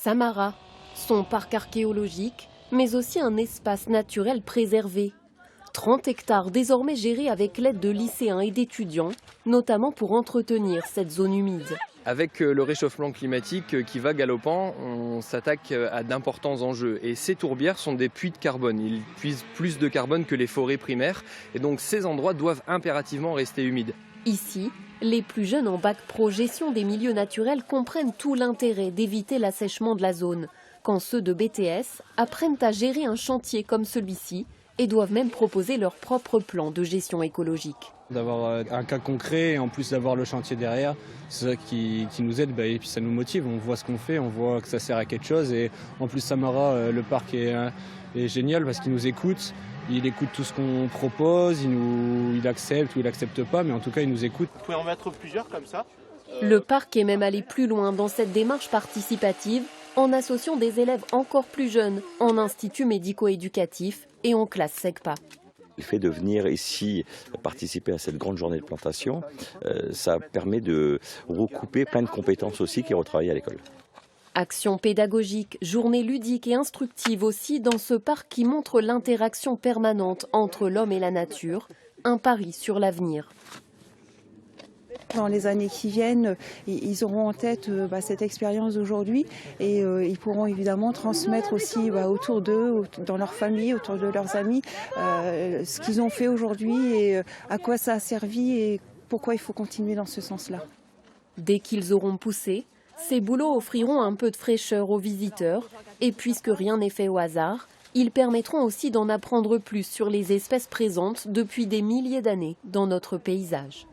Samara, son parc archéologique, mais aussi un espace naturel préservé. 30 hectares désormais gérés avec l'aide de lycéens et d'étudiants, notamment pour entretenir cette zone humide. Avec le réchauffement climatique qui va galopant, on s'attaque à d'importants enjeux. Et ces tourbières sont des puits de carbone. Ils puisent plus de carbone que les forêts primaires. Et donc ces endroits doivent impérativement rester humides. Ici, les plus jeunes en bac pro gestion des milieux naturels comprennent tout l'intérêt d'éviter l'assèchement de la zone, quand ceux de BTS apprennent à gérer un chantier comme celui-ci et doivent même proposer leur propre plan de gestion écologique. D'avoir un cas concret et en plus d'avoir le chantier derrière, c'est ça qui nous aide et puis ça nous motive. On voit ce qu'on fait, on voit que ça sert à quelque chose et en plus Samara, le parc est génial parce qu'il nous écoute. Il écoute tout ce qu'on propose, il accepte ou il n'accepte pas, mais en tout cas il nous écoute. Vous pouvez en mettre plusieurs comme ça. Le parc est même allé plus loin dans cette démarche participative en associant des élèves encore plus jeunes en institut médico-éducatif et en classe SECPA. Le fait de venir ici participer à cette grande journée de plantation, ça permet de recouper plein de compétences aussi qui retravaillent à l'école. Action pédagogique, journée ludique et instructive aussi dans ce parc qui montre l'interaction permanente entre l'homme et la nature, un pari sur l'avenir. Dans les années qui viennent, ils auront en tête cette expérience d'aujourd'hui et ils pourront évidemment transmettre aussi autour d'eux, dans leur famille, autour de leurs amis, ce qu'ils ont fait aujourd'hui et à quoi ça a servi et pourquoi il faut continuer dans ce sens-là. Dès qu'ils auront poussé, ces boulots offriront un peu de fraîcheur aux visiteurs et puisque rien n'est fait au hasard, ils permettront aussi d'en apprendre plus sur les espèces présentes depuis des milliers d'années dans notre paysage.